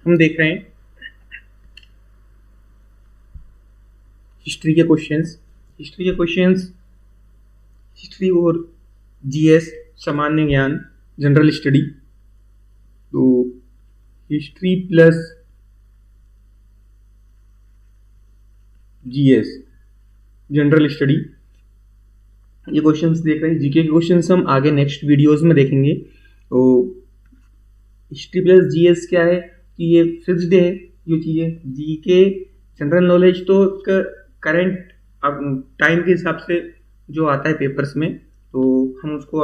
हम देख रहे हैं हिस्ट्री के क्वेश्चंस। हिस्ट्री और जीएस, सामान्य ज्ञान, जनरल स्टडी। तो history plus GS, general study, ये क्वेश्चंस देख रहे हैं। जीके के क्वेश्चंस हम आगे नेक्स्ट वीडियोस में देखेंगे। तो हिस्ट्री प्लस जीएस क्या है कि ये फिक्स्ड है जो चीज़ें। जीके जनरल नॉलेज तो करंट टाइम के हिसाब से जो आता है पेपर्स में, तो हम उसको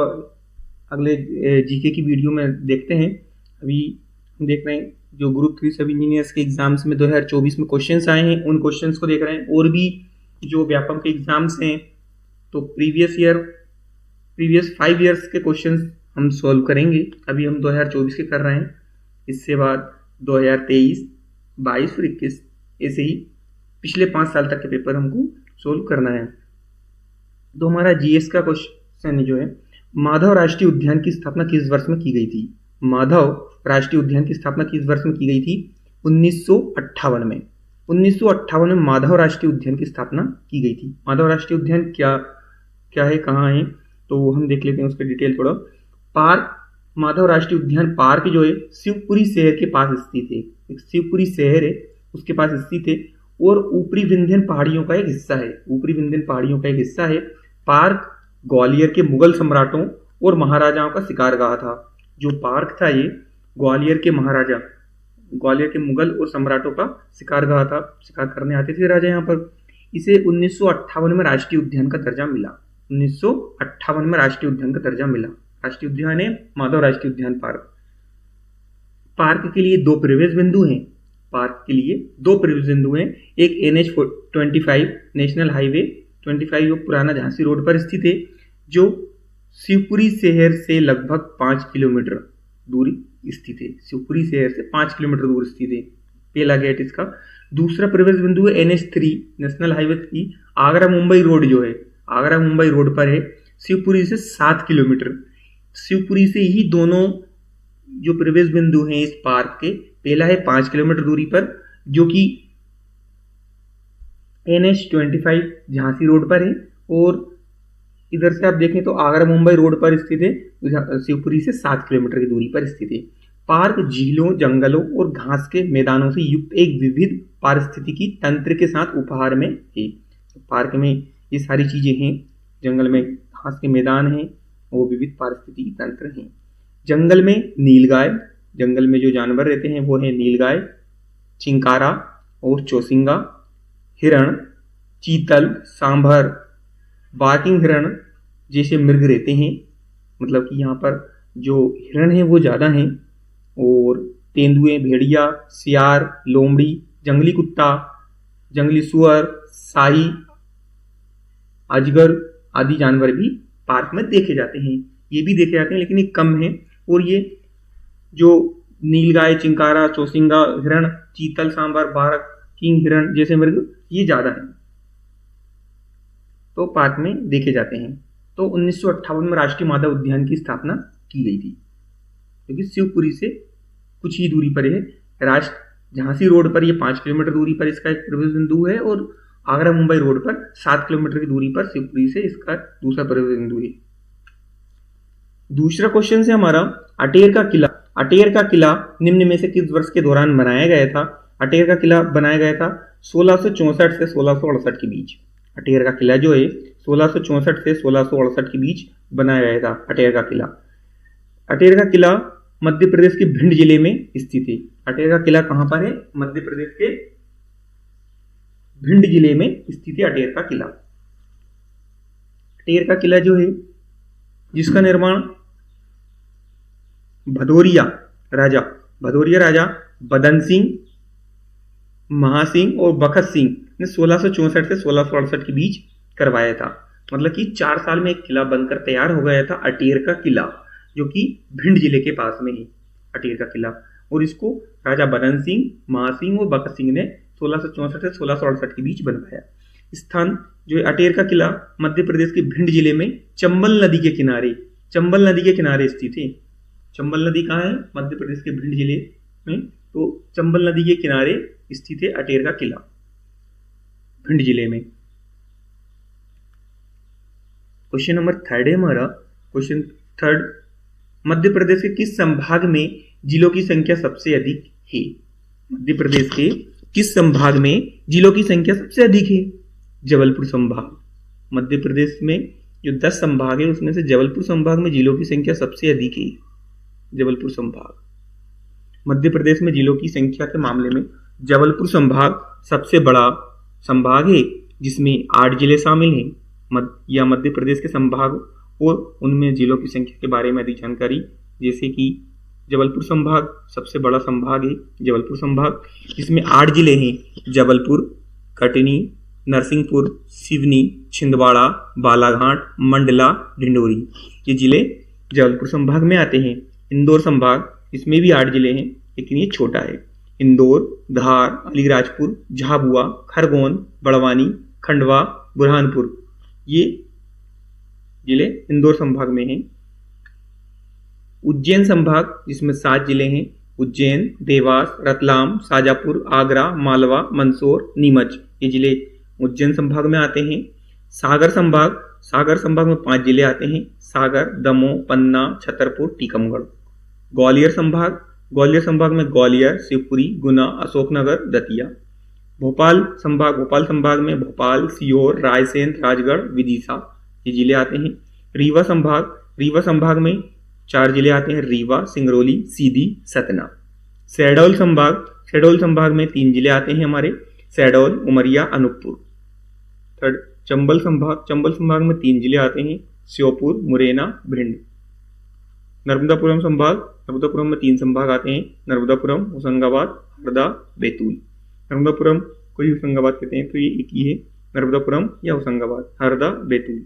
अगले जीके की वीडियो में देखते हैं। अभी हम देख रहे हैं जो ग्रुप 3 सब इंजीनियर्स के एग्जाम्स में 2024 में क्वेश्चंस आए हैं, उन क्वेश्चंस को देख रहे हैं। और भी जो व्यापक के एग्जाम्स हैं, तो प्रीवियस 5 ईयर्स के क्वेश्चंस हम सॉल्व करेंगे। अभी हम 2024 के कर रहे हैं, इससे बाद 2023, 22 और 21, ऐसे ही पिछले 5 साल तक के पेपर हमको सोल्व करना है। तो हमारा जीएस का क्वेश्चन जो है, माधव राष्ट्रीय उद्यान की स्थापना किस वर्ष में की गई थी? माधव राष्ट्रीय उद्यान की स्थापना किस वर्ष में की गई थी? 1958 में। 1958 में माधव राष्ट्रीय उद्यान की स्थापना की गई थी। माधव राष्ट्रीय उद्यान क्या है, कहाँ है, तो हम देख लेते हैं उसका डिटेल थोड़ा। पार्क, माधव राष्ट्रीय उद्यान पार्क जो है शिवपुरी शहर के पास स्थित है। एक शिवपुरी शहर है, उसके पास स्थित है और ऊपरी विंध्यन पहाड़ियों का एक हिस्सा है। ऊपरी विंध्यन पहाड़ियों का एक हिस्सा है। पार्क ग्वालियर के मुगल सम्राटों और महाराजाओं का शिकारगाह था। जो पार्क था ये ग्वालियर के मुगल और सम्राटों का शिकारगाह था। शिकार करने आते थे राजा यहाँ पर। इसे 1958 में राष्ट्रीय उद्यान का दर्जा मिला। 1958 में राष्ट्रीय उद्यान का दर्जा मिला। राष्ट्रीय उद्यान है माधव राष्ट्रीय उद्यान पार्क। पार्क के लिए 2 प्रवेश बिंदु हैं। एक NH25 नेशनल हाईवे 25 जो पुराना झांसी रोड पर स्थित है, जो शिवपुरी शहर से लगभग 5 किलोमीटर दूरी स्थित है। शिवपुरी शहर से 5 किलोमीटर दूर स्थित है, पहला गेट इसका। दूसरा प्रवेश बिंदु है NH3 national highway 3 Agra Mumbai road जो है, आगरा मुंबई रोड पर है, शिवपुरी से 7 किलोमीटर। शिवपुरी से ही दोनों जो प्रवेश बिंदु हैं इस पार्क के, पहला है 5 किलोमीटर दूरी पर जो कि NH25 झांसी रोड पर है, और इधर से आप देखें तो आगरा मुंबई रोड पर स्थित है, शिवपुरी से 7 किलोमीटर की दूरी पर स्थित है। पार्क झीलों, जंगलों और घास के मैदानों से युक्त एक विविध पारिस्थितिकी तंत्र के साथ उपहार में है। पार्क में ये सारी चीजें हैं, जंगल में घास के मैदान हैं, वो विविध पारिस्थितिकी तंत्र हैं। जंगल में नीलगाय, जंगल में जो जानवर रहते हैं वो है नीलगाय, चिंकारा और चौसिंगा, हिरण, चीतल, सांभर, बार्किंग हिरण जैसे मृग रहते हैं। मतलब कि यहाँ पर जो हिरण हैं वो ज़्यादा हैं, और तेंदुए, भेड़िया, सियार, लोमड़ी, जंगली कुत्ता, जंगली सुअर, शाही, अजगर आदि जानवर भी पार्क में देखे जाते हैं। ये भी देखे जाते हैं लेकिन ये कम है। और ये जो नीलगाय, चिंकारा, चौसिंगा, हिरण, चीतल, सांभर, बार्किंग हिरण जैसे मृग ये ज़्यादा हैं, तो पार्क में देखे जाते हैं। तो 1958 में राष्ट्रीय माधव उद्यान की स्थापना की गई थी, क्योंकि शिवपुरी से कुछ ही दूरी पर है। झांसी रोड पर ये 5 किलोमीटर दूरी पर इसका एक प्रवेश बिंदु है, और आगरा मुंबई रोड पर 7 किलोमीटर की दूरी पर शिवपुरी से इसका दूसरा प्रवेश बिंदु है। दूसरा क्वेश्चन है हमारा, अटेर का किला। अटेर का किला निम्न में से किस वर्ष के दौरान बनाया गया था? अटेर का किला बनाया गया था 1664 से 1668 के बीच। अटेर का किला जो है 1664 से 1668 के बीच बनाया गया था। अटेर का किला, अटेर का किला मध्य प्रदेश के भिंड जिले में स्थित है। अटेर का किला कहां पर है? मध्य प्रदेश के भिंड जिले में स्थित है अटेर का किला। अटेर का किला जो है, जिसका निर्माण भदौरिया राजा बदन सिंह, महासिंह और बखत सिंह ने 1664 से 1668 के बीच करवाया था। मतलब कि 4 साल में एक किला बनकर तैयार हो गया था, अटेर का किला, जो कि भिंड जिले के पास में है अटेर का किला। और इसको राजा बदन सिंह, महासिंह और बखत सिंह ने 1664 से 1668 के बीच बनवाया। स्थान जो है अटेर का किला मध्य प्रदेश के भिंड जिले में चंबल नदी के किनारे स्थित है। चंबल नदी कहाँ है? मध्य प्रदेश के भिंड जिले में तो चंबल नदी के किनारे स्थित है अटेर का किला, भिंड जिले में। क्वेश्चन नंबर 3 है हमारा। क्वेश्चन 3, मध्य प्रदेश के किस संभाग में जिलों की संख्या सबसे अधिक है? मध्य प्रदेश के किस संभाग में जिलों की संख्या सबसे अधिक है? जबलपुर संभाग। मध्य प्रदेश में जो 10 संभाग है उसमें से जबलपुर संभाग में जिलों की संख्या सबसे अधिक है। जबलपुर संभाग। मध्य प्रदेश में जिलों की संख्या के मामले में जबलपुर संभाग सबसे बड़ा संभाग है, जिसमें 8 जिले शामिल हैं। या मध्य प्रदेश के संभाग और उनमें जिलों की संख्या के बारे में अधिक जानकारी, जैसे कि जबलपुर संभाग सबसे बड़ा संभाग है, जबलपुर संभाग, जिसमें 8 जिले हैं। जबलपुर, कटनी, नरसिंहपुर, सिवनी, छिंदवाड़ा, बालाघाट, मंडला, ढिंडोरी, ये जिले जबलपुर संभाग में आते हैं। इंदौर संभाग, इसमें भी 8 जिले हैं, लेकिन ये छोटा है। इंदौर, धार, अलीराजपुर, झाबुआ, खरगोन, बड़वानी, खंडवा, बुरहानपुर, ये जिले इंदौर संभाग में हैं। उज्जैन संभाग, जिसमें 7 जिले हैं। उज्जैन, देवास, रतलाम, शाजापुर, आगरा, मालवा, मंदसौर, नीमच, ये जिले उज्जैन संभाग में आते हैं। सागर संभाग, सागर संभाग में 5 जिले आते हैं। सागर, दमोह, पन्ना, छतरपुर, टीकमगढ़। ग्वालियर संभाग, ग्वालियर संभाग में ग्वालियर, शिवपुरी, गुना, अशोकनगर, दतिया। भोपाल संभाग, भोपाल संभाग में भोपाल, सीहोर, रायसेन, राजगढ़, विदिशा, ये जिले आते हैं। रीवा संभाग, रीवा संभाग में 4 जिले आते हैं। रीवा, सिंगरौली, सीधी, सतना। शहडोल संभाग, शहडोल संभाग में 3 जिले आते हैं हमारे। शहडोल, उमरिया, अनूपपुर। थर्ड, चंबल संभाग, चंबल संभाग में 3 जिले आते हैं। श्योपुर, मुरैना, भिंड। नर्मदापुरम संभाग, नर्मदापुरम में 3 संभाग आते हैं। नर्मदापुरम, होशंगाबाद, हरदा, बैतूल। नर्मदापुरम को ही होशंगाबाद कहते हैं, तो ये एक ही है, नर्मदापुरम या होशंगाबाद, हरदा, बैतूल।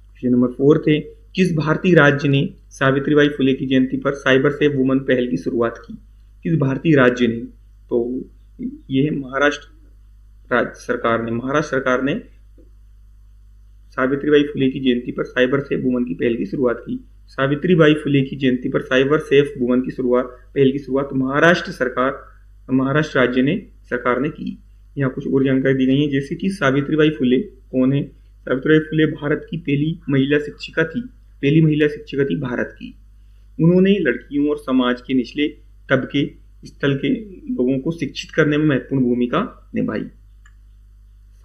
क्वेश्चन नंबर 4 थे, किस भारतीय राज्य ने सावित्रीबाई फुले की जयंती पर साइबर सेफ वुमन पहल की शुरुआत की? किस भारतीय राज्य ने? तो ये है महाराष्ट्र राज्य सरकार ने। महाराष्ट्र सरकार ने सावित्रीबाई फुले की जयंती पर साइबर सेफ वुमन की पहल की शुरुआत की। सावित्रीबाई फुले की जयंती पर साइबर सेफ वुमन की पहल की शुरुआत महाराष्ट्र राज्य ने सरकार ने की। यहाँ कुछ और जानकारी दी गई है, जैसे कि सावित्रीबाई फुले कौन है? सावित्रीबाई फुले भारत की पहली महिला शिक्षिका थी भारत की। उन्होंने लड़कियों और समाज के निचले तबके स्थल के लोगों को शिक्षित करने में महत्वपूर्ण भूमिका निभाई।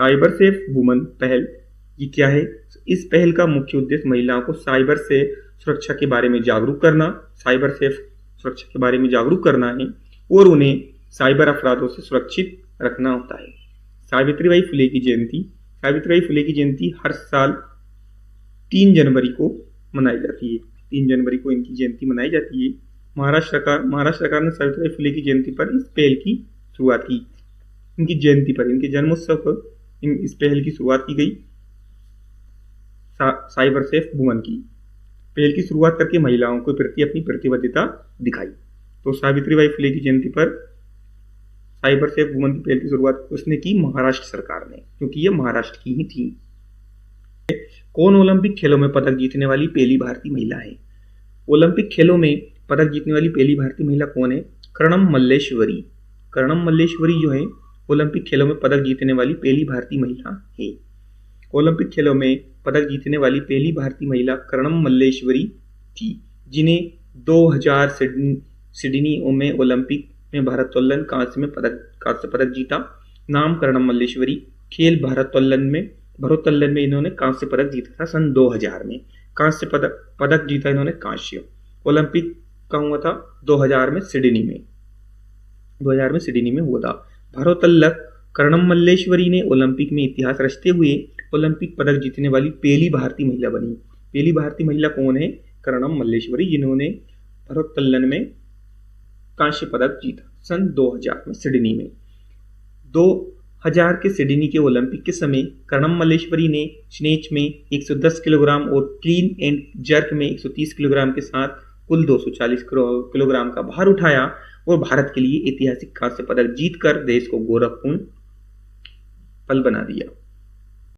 साइबर सेफ वुमन पहल ये क्या है? इस पहल का मुख्य उद्देश्य महिलाओं को साइबर से सुरक्षा के बारे में जागरूक करना, साइबर सेफ सुरक्षा के बारे में जागरूक करना है और उन्हें साइबर अपराधों से सुरक्षित रखना होता है। सावित्रीबाई फुले की जयंती हर साल 3 जनवरी को मनाई जाती है। 3 जनवरी को इनकी जयंती मनाई जाती है। महाराष्ट्र सरकार ने सावित्रीबाई फुले की जयंती पर इस पहल की शुरुआत की। इनकी जयंती पर, इनके जन्मोत्सव पर इस पहल की शुरुआत की गई, साइबर सेफ वुमन की पहल की शुरुआत करके महिलाओं के प्रति अपनी प्रतिबद्धता दिखाई। तो सावित्रीबाई फुले की जयंती पर साइबर सेफ वुमन की पहल की शुरुआत उसने की महाराष्ट्र सरकार ने, क्योंकि ये महाराष्ट्र की ही थी। कौन ओलंपिक खेलों में पदक जीतने वाली पहली भारतीय महिला है? ओलंपिक खेलों में पदक जीतने वाली पहली भारतीय महिला कौन है? कर्णम मल्लेश्वरी जो है ओलंपिक खेलों में पदक जीतने वाली पहली भारतीय महिला है। ओलंपिक खेलों में पदक जीतने वाली पहली भारतीय महिला कर्णम मल्लेश्वरी थी, जिन्हें 2000 सिडनी में ओलंपिक में भारोत्तोलन कांस्य पदक जीता। नाम कर्णम मल्लेश्वरी। खेल भारोत्तोलन में इन्होंने कांस्य पदक जीता था सन 2000 में। कांस्य पदक जीता इन्होंने कांस्य। ओलंपिक का हुआ था 2000 में सिडनी में हुआ था। भारोत्तोलक कर्णम मल्लेश्वरी ने ओलंपिक में इतिहास रचते हुए ओलंपिक पदक जीतने वाली पहली भारतीय महिला बनी। पहली भारतीय महिला कौन है? कर्णम मल्लेश्वरी, जिन्होंने भारोत्तोलन में कांस्य पदक जीता सन 2000 में सिडनी में। 2000 के सिडनी के ओलंपिक के समय कर्णम मल्लेश्वरी ने स्नेच में 110 किलोग्राम और क्लीन एंड जर्क में 130 किलोग्राम के साथ कुल 240 किलोग्राम का भार उठाया और भारत के लिए ऐतिहासिक कांस्य पदक जीतकर देश को गौरवपूर्ण पल बना दिया।